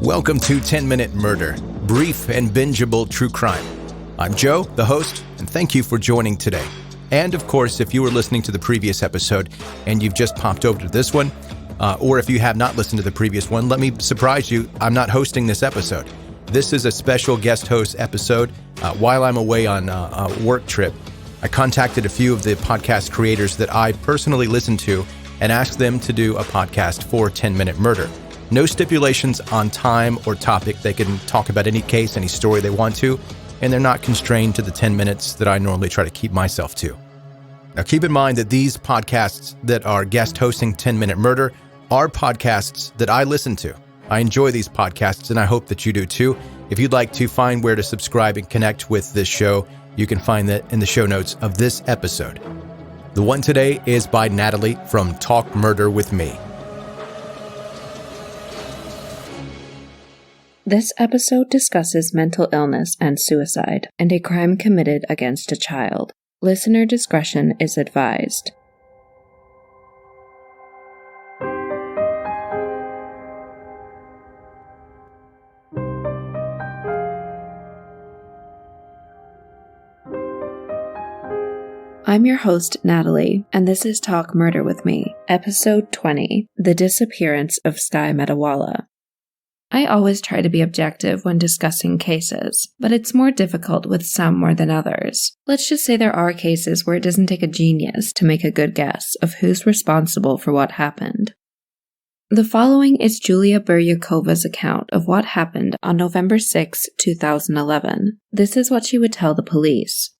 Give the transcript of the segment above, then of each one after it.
Welcome to 10-Minute Murder, brief and bingeable true crime. I'm Joe, the host, and thank you for joining today. And of course, if you were listening to the previous episode and you've just popped over to this one, or if you have not listened to the previous one, let me surprise you, I'm not hosting this episode. This is a special guest host episode. While I'm away on a work trip, I contacted a few of the podcast creators that I personally listen to and asked them to do a podcast for 10-Minute Murder. No stipulations on time or topic. They can talk about any case, any story they want to, and they're not constrained to the 10 minutes that I normally try to keep myself to. Now, keep in mind that these podcasts that are guest hosting 10-Minute Murder are podcasts that I listen to. I enjoy these podcasts, and I hope that you do too. If you'd like to find where to subscribe and connect with this show, you can find that in the show notes of this episode. The one today is by Natalie from Talk Murder With Me. This episode discusses mental illness and suicide, and a crime committed against a child. Listener discretion is advised. I'm your host, Natalie, and this is Talk Murder With Me, Episode 20, The Disappearance of Skye Metalwala. I always try to be objective when discussing cases, but it's more difficult with some more than others. Let's just say there are cases where it doesn't take a genius to make a good guess of who's responsible for what happened. The following is Julia Biryakova's account of what happened on November 6, 2011. This is what she would tell the police.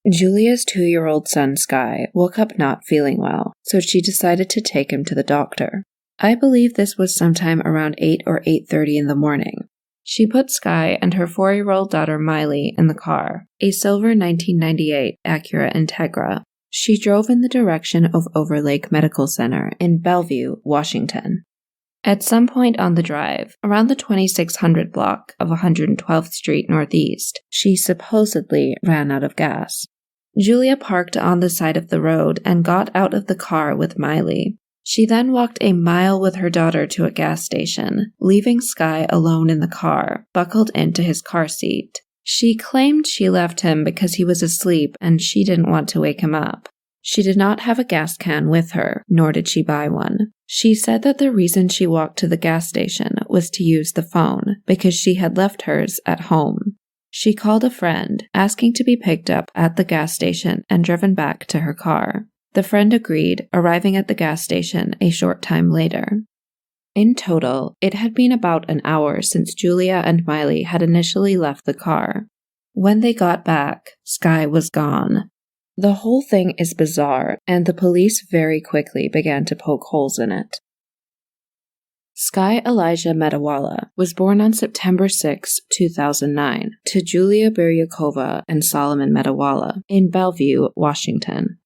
Julia's 2-year-old son Skye woke up not feeling well, so she decided to take him to the doctor. I believe this was sometime around 8 or 8:30 in the morning. She put Skye and her 4-year-old daughter Maile in the car, a silver 1998 Acura Integra. She drove in the direction of Overlake Medical Center in Bellevue, Washington. At some point on the drive, around the 2600 block of 112th Street Northeast, she supposedly ran out of gas. Julia parked on the side of the road and got out of the car with Maile. She then walked a mile with her daughter to a gas station, leaving Skye alone in the car, buckled into his car seat. She claimed she left him because he was asleep and she didn't want to wake him up. She did not have a gas can with her, nor did she buy one. She said that the reason she walked to the gas station was to use the phone, because she had left hers at home. She called a friend, asking to be picked up at the gas station and driven back to her car. The friend agreed, arriving at the gas station a short time later. In total, it had been about an hour since Julia and Maile had initially left the car. When they got back, Skye was gone. The whole thing is bizarre, and the police very quickly began to poke holes in it. Skye Elijah Metalwala was born on September 6, 2009, to Julia Biryukova and Solomon Metalwala in Bellevue, Washington.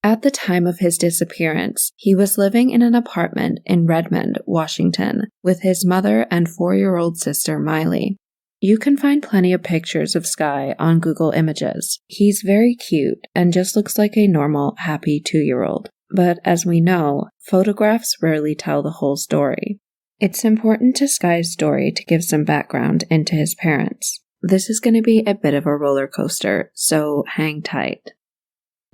At the time of his disappearance, he was living in an apartment in Redmond, Washington, with his mother and 4-year-old sister Maile. You can find plenty of pictures of Skye on Google Images. He's very cute and just looks like a normal, happy 2-year-old. But as we know, photographs rarely tell the whole story. It's important to Skye's story to give some background into his parents. This is going to be a bit of a roller coaster, so hang tight.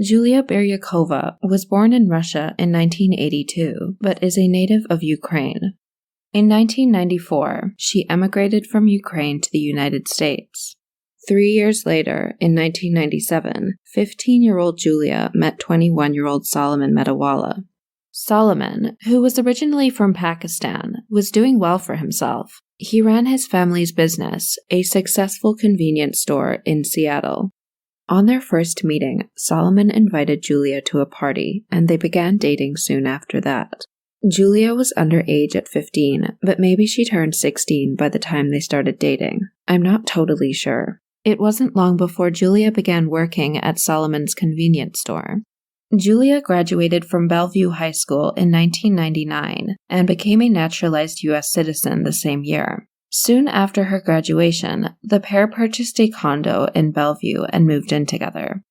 Julia Biryukova was born in Russia in 1982, but is a native of Ukraine. In 1994, she emigrated from Ukraine to the United States. 3 years later, in 1997, 15-year-old Julia met 21-year-old Solomon Metalwala. Solomon, who was originally from Pakistan, was doing well for himself. He ran his family's business, a successful convenience store in Seattle. On their first meeting, Solomon invited Julia to a party, and they began dating soon after that. Julia was underage at 15, but maybe she turned 16 by the time they started dating. I'm not totally sure. It wasn't long before Julia began working at Solomon's convenience store. Julia graduated from Bellevue High School in 1999 and became a naturalized U.S. citizen the same year. Soon after her graduation, the pair purchased a condo in Bellevue and moved in together.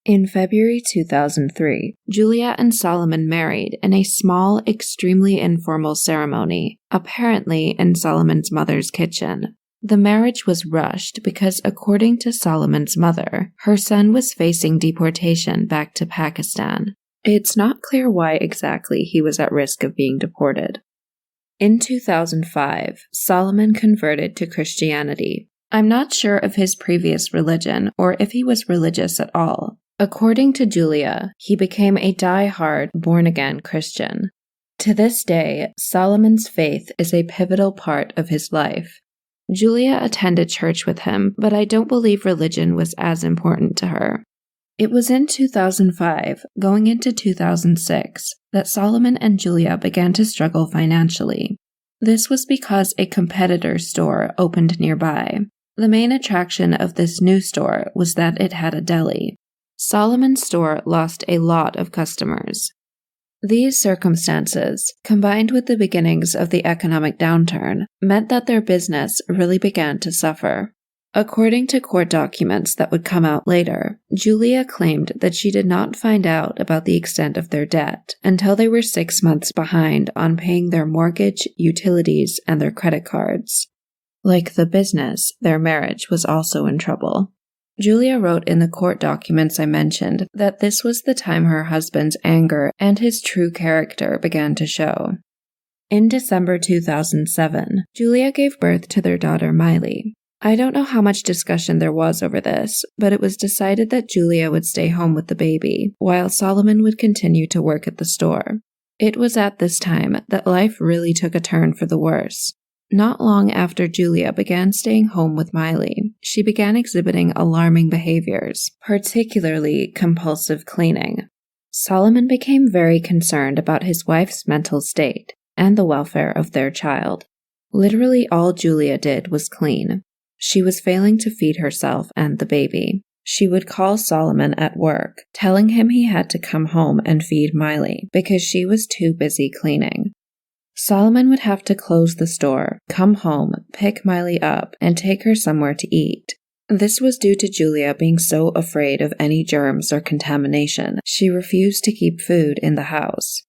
In February 2003, Julia and Solomon married in a small, extremely informal ceremony, apparently in Solomon's mother's kitchen. The marriage was rushed because, according to Solomon's mother, her son was facing deportation back to Pakistan. It's not clear why exactly he was at risk of being deported. In 2005, Solomon converted to Christianity. I'm not sure of his previous religion or if he was religious at all. According to Julia, he became a die-hard, born-again Christian. To this day, Solomon's faith is a pivotal part of his life. Julia attended church with him, but I don't believe religion was as important to her. It was in 2005, going into 2006, that Solomon and Julia began to struggle financially. This was because a competitor's store opened nearby. The main attraction of this new store was that it had a deli. Solomon's store lost a lot of customers. These circumstances, combined with the beginnings of the economic downturn, meant that their business really began to suffer. According to court documents that would come out later, Julia claimed that she did not find out about the extent of their debt until they were 6 months behind on paying their mortgage, utilities, and their credit cards. Like the business, their marriage was also in trouble. Julia wrote in the court documents I mentioned that this was the time her husband's anger and his true character began to show. In December 2007, Julia gave birth to their daughter Maile. I don't know how much discussion there was over this, but it was decided that Julia would stay home with the baby, while Solomon would continue to work at the store. It was at this time that life really took a turn for the worse. Not long after Julia began staying home with Maile, she began exhibiting alarming behaviors, particularly compulsive cleaning. Solomon became very concerned about his wife's mental state and the welfare of their child. Literally all Julia did was clean. She was failing to feed herself and the baby. She would call Solomon at work, telling him he had to come home and feed Maile because she was too busy cleaning. Solomon would have to close the store, come home, pick Maile up, and take her somewhere to eat. This was due to Julia being so afraid of any germs or contamination, she refused to keep food in the house.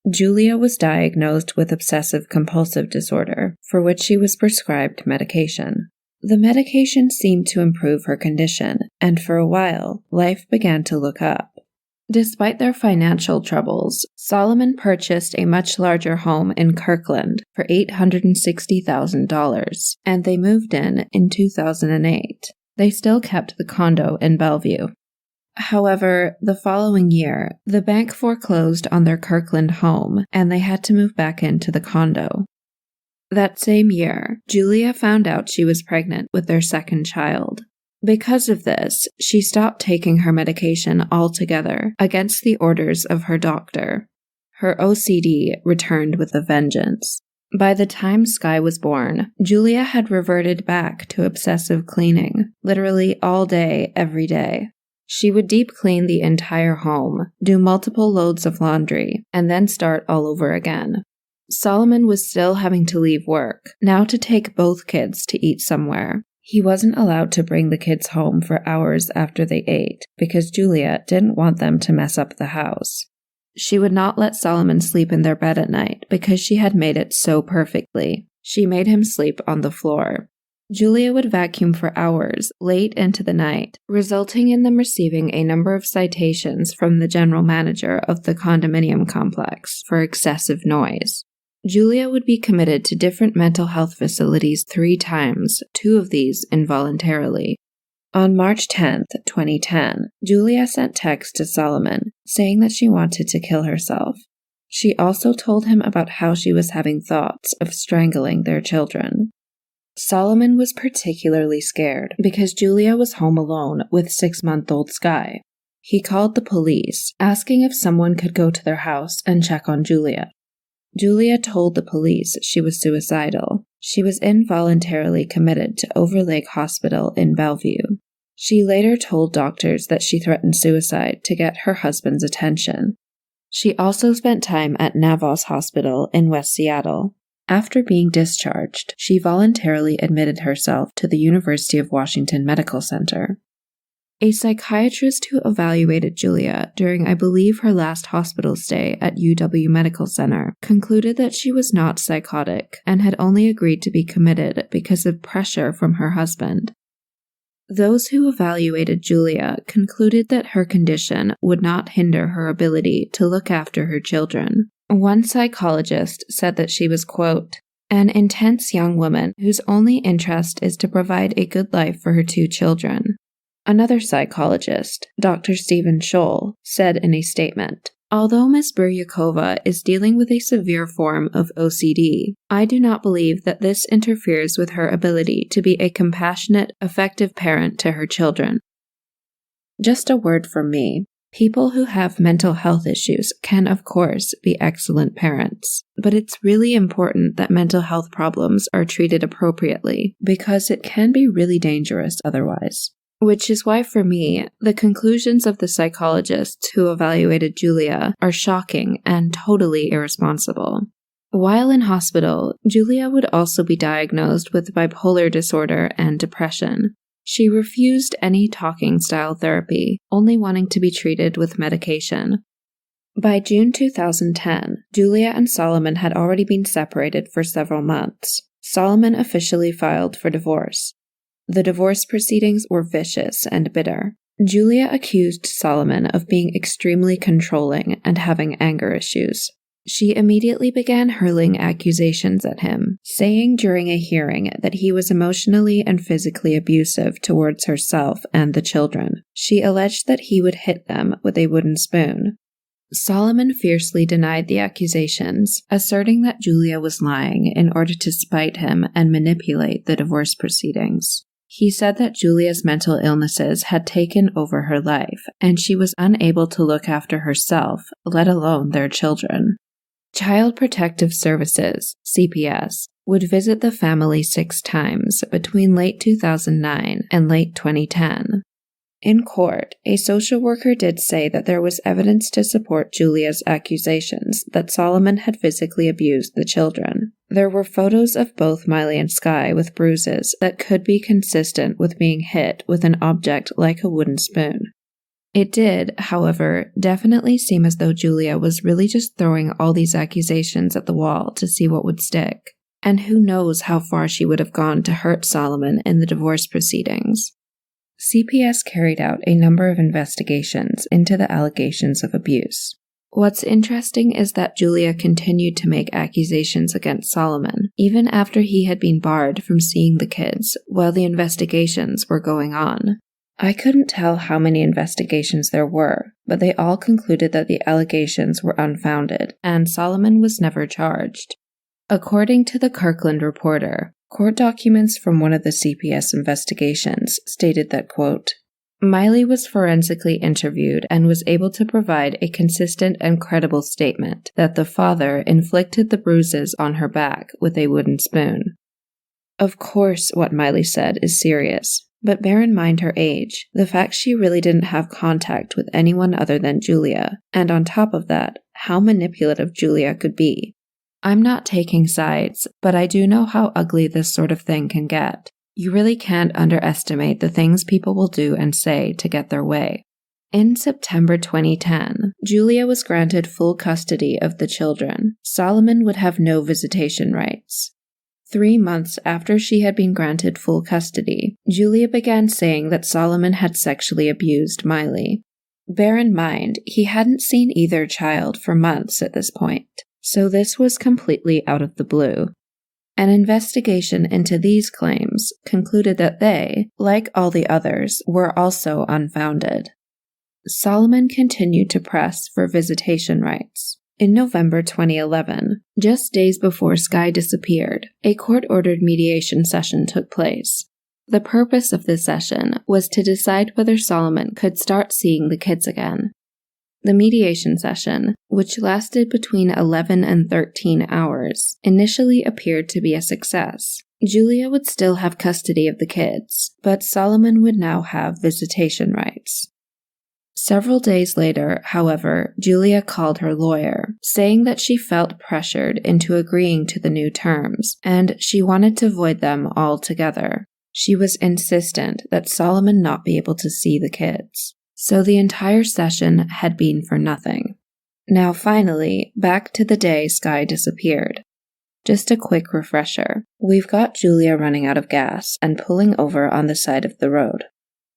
Julia was diagnosed with obsessive-compulsive disorder, for which she was prescribed medication. The medication seemed to improve her condition, and for a while, life began to look up. Despite their financial troubles, Solomon purchased a much larger home in Kirkland for $860,000, and they moved in 2008. They still kept the condo in Bellevue. However, the following year, the bank foreclosed on their Kirkland home, and they had to move back into the condo. That same year, Julia found out she was pregnant with their second child. Because of this, she stopped taking her medication altogether against the orders of her doctor. Her OCD returned with a vengeance. By the time Sky was born, Julia had reverted back to obsessive cleaning, literally all day, every day. She would deep clean the entire home, do multiple loads of laundry, and then start all over again. Solomon was still having to leave work, now to take both kids to eat somewhere. He wasn't allowed to bring the kids home for hours after they ate because Julia didn't want them to mess up the house. She would not let Solomon sleep in their bed at night because she had made it so perfectly. She made him sleep on the floor. Julia would vacuum for hours, late into the night, resulting in them receiving a number of citations from the general manager of the condominium complex for excessive noise. Julia would be committed to different mental health facilities 3 times, 2 of these involuntarily. On March 10, 2010, Julia sent text to Solomon saying that she wanted to kill herself. She also told him about how she was having thoughts of strangling their children. Solomon was particularly scared because Julia was home alone with 6-month-old Sky. He called the police, asking if someone could go to their house and check on Julia. Julia told the police she was suicidal. She was involuntarily committed to Overlake Hospital in Bellevue. She later told doctors that she threatened suicide to get her husband's attention. She also spent time at Navas Hospital in West Seattle. After being discharged, she voluntarily admitted herself to the University of Washington Medical Center. A psychiatrist who evaluated Julia during, I believe, her last hospital stay at UW Medical Center concluded that she was not psychotic and had only agreed to be committed because of pressure from her husband. Those who evaluated Julia concluded that her condition would not hinder her ability to look after her children. One psychologist said that she was, quote, an intense young woman whose only interest is to provide a good life for her 2 children. Another psychologist, Dr. Stephen Scholl, said in a statement, although Ms. Biryukova is dealing with a severe form of OCD, I do not believe that this interferes with her ability to be a compassionate, effective parent to her children. Just a word from me. People who have mental health issues can, of course, be excellent parents, but it's really important that mental health problems are treated appropriately because it can be really dangerous otherwise. Which is why, for me, the conclusions of the psychologists who evaluated Julia are shocking and totally irresponsible. While in hospital, Julia would also be diagnosed with bipolar disorder and depression. She refused any talking-style therapy, only wanting to be treated with medication. By June 2010, Julia and Solomon had already been separated for several months. Solomon officially filed for divorce. The divorce proceedings were vicious and bitter. Julia accused Solomon of being extremely controlling and having anger issues. She immediately began hurling accusations at him, saying during a hearing that he was emotionally and physically abusive towards herself and the children. She alleged that he would hit them with a wooden spoon. Solomon fiercely denied the accusations, asserting that Julia was lying in order to spite him and manipulate the divorce proceedings. He said that Julia's mental illnesses had taken over her life, and she was unable to look after herself, let alone their children. Child Protective Services, CPS, would visit the family 6 times between late 2009 and late 2010. In court, a social worker did say that there was evidence to support Julia's accusations that Solomon had physically abused the children. There were photos of both Maile and Sky with bruises that could be consistent with being hit with an object like a wooden spoon. It did, however, definitely seem as though Julia was really just throwing all these accusations at the wall to see what would stick. And who knows how far she would have gone to hurt Solomon in the divorce proceedings. CPS carried out a number of investigations into the allegations of abuse. What's interesting is that Julia continued to make accusations against Solomon, even after he had been barred from seeing the kids while the investigations were going on. I couldn't tell how many investigations there were, but they all concluded that the allegations were unfounded, and Solomon was never charged. According to the Kirkland Reporter, court documents from one of the CPS investigations stated that, quote, Maile was forensically interviewed and was able to provide a consistent and credible statement that the father inflicted the bruises on her back with a wooden spoon. Of course, what Maile said is serious, but bear in mind her age, the fact she really didn't have contact with anyone other than Julia, and on top of that, how manipulative Julia could be. I'm not taking sides, but I do know how ugly this sort of thing can get. You really can't underestimate the things people will do and say to get their way. In September 2010, Julia was granted full custody of the children. Solomon would have no visitation rights. 3 months after she had been granted full custody, Julia began saying that Solomon had sexually abused Maile. Bear in mind, he hadn't seen either child for months at this point. So this was completely out of the blue. An investigation into these claims concluded that they, like all the others, were also unfounded. Solomon continued to press for visitation rights. In November 2011, just days before Sky disappeared, a court-ordered mediation session took place. The purpose of this session was to decide whether Solomon could start seeing the kids again. The mediation session, which lasted between 11 and 13 hours, initially appeared to be a success. Julia would still have custody of the kids, but Solomon would now have visitation rights. Several days later, however, Julia called her lawyer, saying that she felt pressured into agreeing to the new terms, and she wanted to void them altogether. She was insistent that Solomon not be able to see the kids, so the entire session had been for nothing. Now finally, back to the day Sky disappeared. Just a quick refresher. We've got Julia running out of gas and pulling over on the side of the road.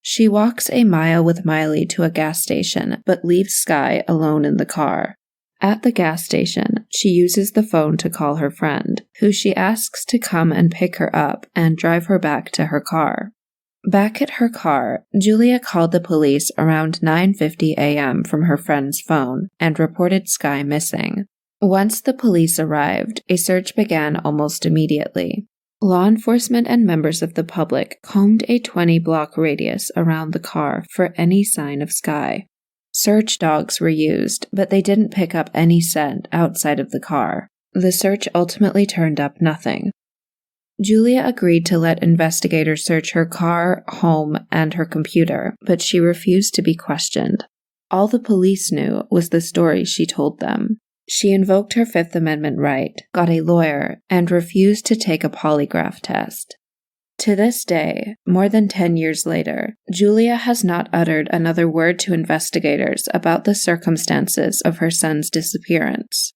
She walks a mile with Maile to a gas station, but leaves Sky alone in the car. At the gas station, she uses the phone to call her friend, who she asks to come and pick her up and drive her back to her car. Back at her car, Julia called the police around 9:50 a.m. from her friend's phone and reported Sky missing. Once the police arrived, a search began almost immediately. Law enforcement and members of the public combed a 20-block radius around the car for any sign of Sky. Search dogs were used, but they didn't pick up any scent outside of the car. The search ultimately turned up nothing. Julia agreed to let investigators search her car, home, and her computer, but she refused to be questioned. All the police knew was the story she told them. She invoked her Fifth Amendment right, got a lawyer, and refused to take a polygraph test. To this day, more than 10 years later, Julia has not uttered another word to investigators about the circumstances of her son's disappearance.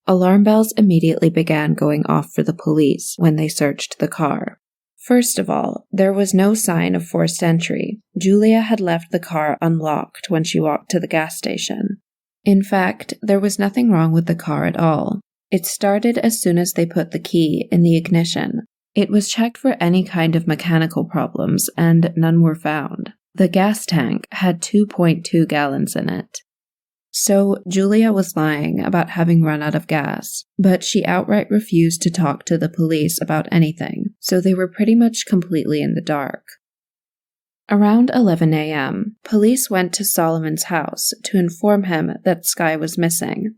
Alarm bells immediately began going off for the police when they searched the car. First of all, there was no sign of forced entry. Julia had left the car unlocked when she walked to the gas station. In fact, there was nothing wrong with the car at all. It started as soon as they put the key in the ignition. It was checked for any kind of mechanical problems, and none were found. The gas tank had 2.2 gallons in it. So Julia was lying about having run out of gas, but she outright refused to talk to the police about anything, so they were pretty much completely in the dark. Around 11 a.m., police went to Solomon's house to inform him that Sky was missing.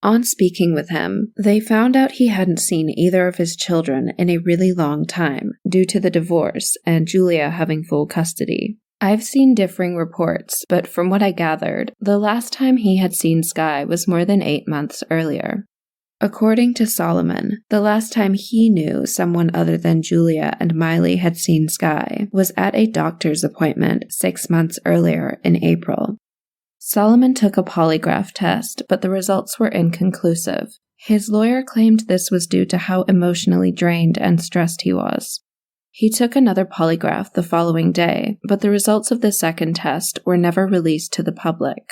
On speaking with him, they found out he hadn't seen either of his children in a really long time due to the divorce and Julia having full custody. I've seen differing reports, but from what I gathered, the last time he had seen Sky was more than 8 months earlier. According to Solomon, the last time he knew someone other than Julia and Maile had seen Sky was at a doctor's appointment 6 months earlier in April. Solomon took a polygraph test, but the results were inconclusive. His lawyer claimed this was due to how emotionally drained and stressed he was. He took another polygraph the following day, but the results of the second test were never released to the public.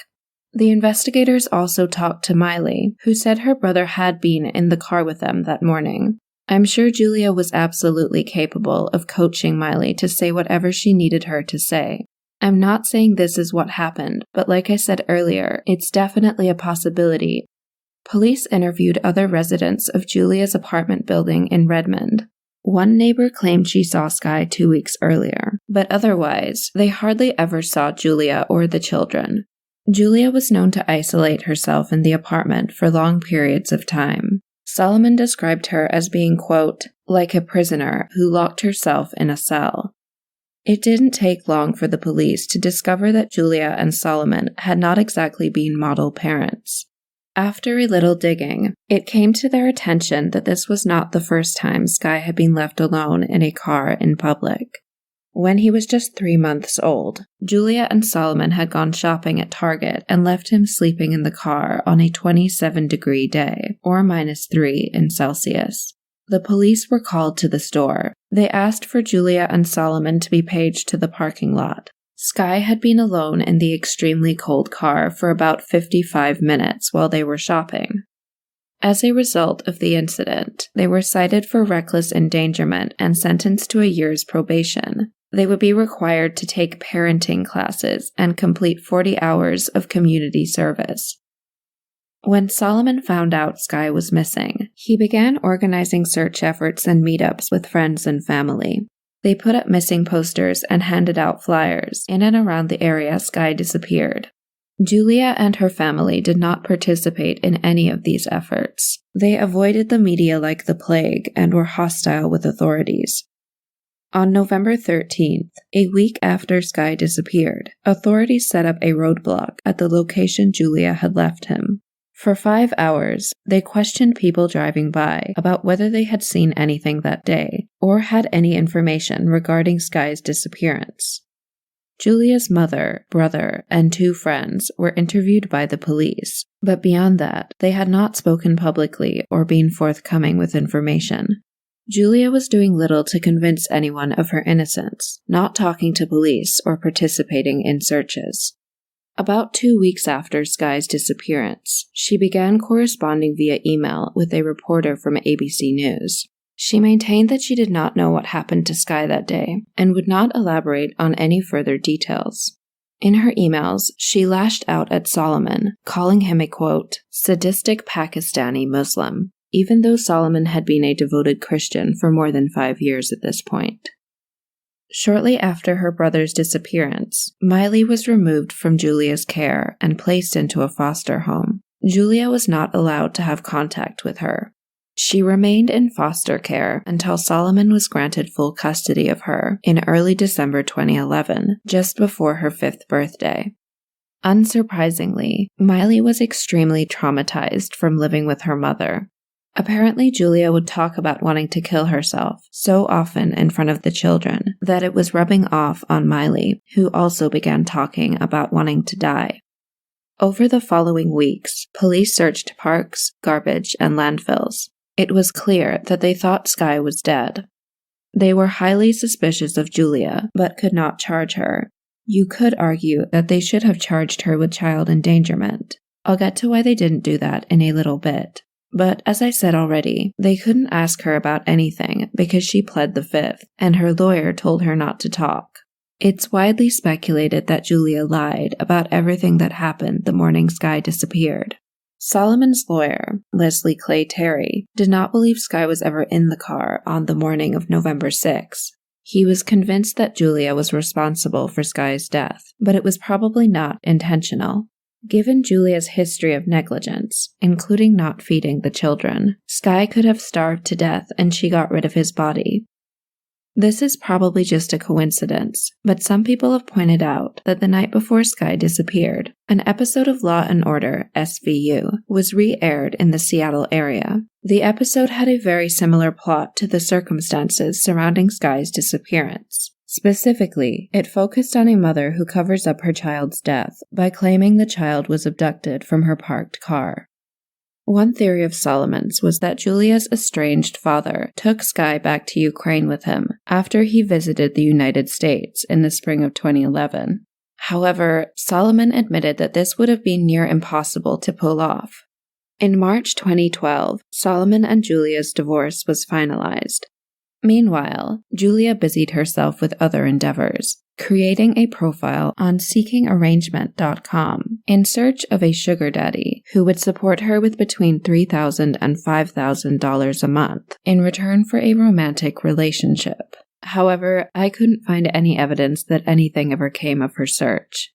The investigators also talked to Maile, who said her brother had been in the car with them that morning. I'm sure Julia was absolutely capable of coaching Maile to say whatever she needed her to say. I'm not saying this is what happened, but like I said earlier, it's definitely a possibility. Police interviewed other residents of Julia's apartment building in Redmond. One neighbor claimed she saw Sky 2 weeks earlier, but otherwise, they hardly ever saw Julia or the children. Julia was known to isolate herself in the apartment for long periods of time. Solomon described her as being, quote, like a prisoner who locked herself in a cell. It didn't take long for the police to discover that Julia and Solomon had not exactly been model parents. After a little digging, it came to their attention that this was not the first time Sky had been left alone in a car in public. When he was just 3 months old, Julia and Solomon had gone shopping at Target and left him sleeping in the car on a 27-degree day, or -3 in Celsius. The police were called to the store. They asked for Julia and Solomon to be paged to the parking lot. Sky had been alone in the extremely cold car for about 55 minutes while they were shopping. As a result of the incident, they were cited for reckless endangerment and sentenced to a year's probation. They would be required to take parenting classes and complete 40 hours of community service. When Solomon found out Sky was missing, he began organizing search efforts and meetups with friends and family. They put up missing posters and handed out flyers in and around the area Sky disappeared. Julia and her family did not participate in any of these efforts. They avoided the media like the plague and were hostile with authorities. On November 13th, a week after Sky disappeared, authorities set up a roadblock at the location Julia had left him. For 5 hours, they questioned people driving by about whether they had seen anything that day or had any information regarding Skye's disappearance. Julia's mother, brother, and 2 friends were interviewed by the police, but beyond that, they had not spoken publicly or been forthcoming with information. Julia was doing little to convince anyone of her innocence, not talking to police or participating in searches. About 2 weeks after Skye's disappearance, she began corresponding via email with a reporter from ABC News. She maintained that she did not know what happened to Skye that day and would not elaborate on any further details. In her emails, she lashed out at Solomon, calling him a, quote, sadistic Pakistani Muslim, even though Solomon had been a devoted Christian for more than 5 years at this point. Shortly after her brother's disappearance, Maile was removed from Julia's care and placed into a foster home. Julia was not allowed to have contact with her. She remained in foster care until Solomon was granted full custody of her in early December 2011, just before her 5th birthday. Unsurprisingly, Maile was extremely traumatized from living with her mother. Apparently, Julia would talk about wanting to kill herself so often in front of the children that it was rubbing off on Maile, who also began talking about wanting to die. Over the following weeks, police searched parks, garbage, and landfills. It was clear that they thought Skye was dead. They were highly suspicious of Julia, but could not charge her. You could argue that they should have charged her with child endangerment. I'll get to why they didn't do that in a little bit. But as I said already, they couldn't ask her about anything because she pled the 5th, and her lawyer told her not to talk. It's widely speculated that Julia lied about everything that happened the morning Skye disappeared. Solomon's lawyer, Leslie Clay Terry, did not believe Skye was ever in the car on the morning of November 6. He was convinced that Julia was responsible for Skye's death, but it was probably not intentional. Given Julia's history of negligence, including not feeding the children, Skye could have starved to death and she got rid of his body. This is probably just a coincidence, but some people have pointed out that the night before Skye disappeared, an episode of Law & Order, SVU, was re-aired in the Seattle area. The episode had a very similar plot to the circumstances surrounding Skye's disappearance. Specifically, it focused on a mother who covers up her child's death by claiming the child was abducted from her parked car. One theory of Solomon's was that Julia's estranged father took Skye back to Ukraine with him after he visited the United States in the spring of 2011. However, Solomon admitted that this would have been near impossible to pull off. In March 2012, Solomon and Julia's divorce was finalized. Meanwhile, Julia busied herself with other endeavors, creating a profile on seekingarrangement.com in search of a sugar daddy who would support her with between $3,000 and $5,000 a month in return for a romantic relationship. However, I couldn't find any evidence that anything ever came of her search.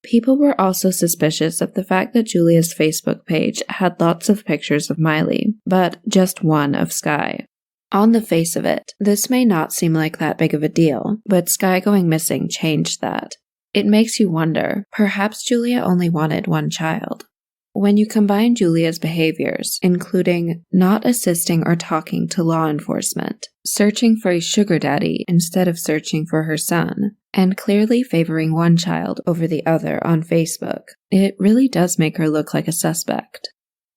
People were also suspicious of the fact that Julia's Facebook page had lots of pictures of Maile, but just one of Skye. On the face of it, this may not seem like that big of a deal, but Skye going missing changed that. It makes you wonder, perhaps Julia only wanted one child. When you combine Julia's behaviors, including not assisting or talking to law enforcement, searching for a sugar daddy instead of searching for her son, and clearly favoring one child over the other on Facebook, it really does make her look like a suspect.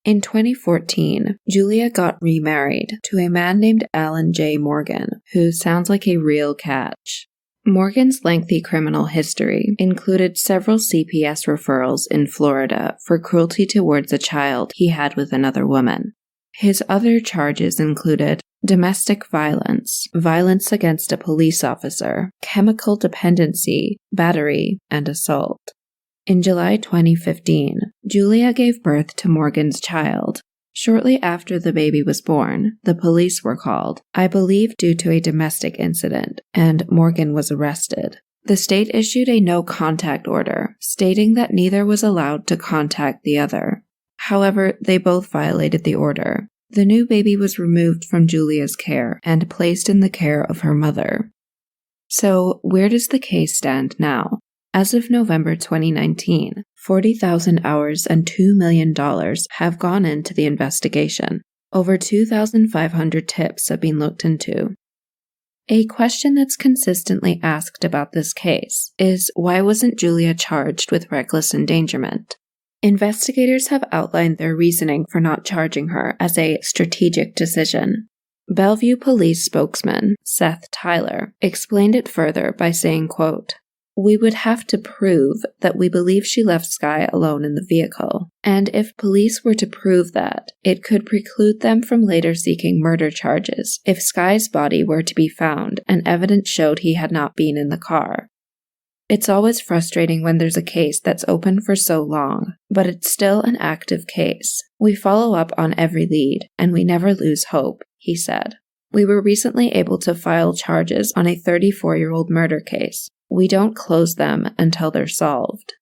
In 2014, Julia got remarried to a man named Alan J. Morgan, who sounds like a real catch. Morgan's lengthy criminal history included several CPS referrals in Florida for cruelty towards a child he had with another woman. His other charges included domestic violence, violence against a police officer, chemical dependency, battery, and assault. In July 2015, Julia gave birth to Morgan's child. Shortly after the baby was born, the police were called, I believe due to a domestic incident, and Morgan was arrested. The state issued a no-contact order, stating that neither was allowed to contact the other. However, they both violated the order. The new baby was removed from Julia's care and placed in the care of her mother. So, where does the case stand now? As of November 2019, 40,000 hours and $2 million have gone into the investigation. Over 2,500 tips have been looked into. A question that's consistently asked about this case is, why wasn't Julia charged with reckless endangerment? Investigators have outlined their reasoning for not charging her as a strategic decision. Bellevue police spokesman Seth Tyler explained it further by saying, quote, "We would have to prove that we believe she left Sky alone in the vehicle, and if police were to prove that, it could preclude them from later seeking murder charges if Sky's body were to be found and evidence showed he had not been in the car. It's always frustrating when there's a case that's open for so long, but it's still an active case. We follow up on every lead, and we never lose hope," he said. "We were recently able to file charges on a 34-year-old murder case. We don't close them until they're solved."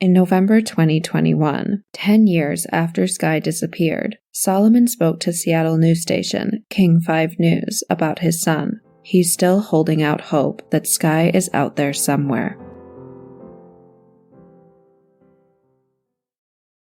In November 2021, 10 years after Sky disappeared, Solomon spoke to Seattle news station King 5 News about his son. He's still holding out hope that Sky is out there somewhere.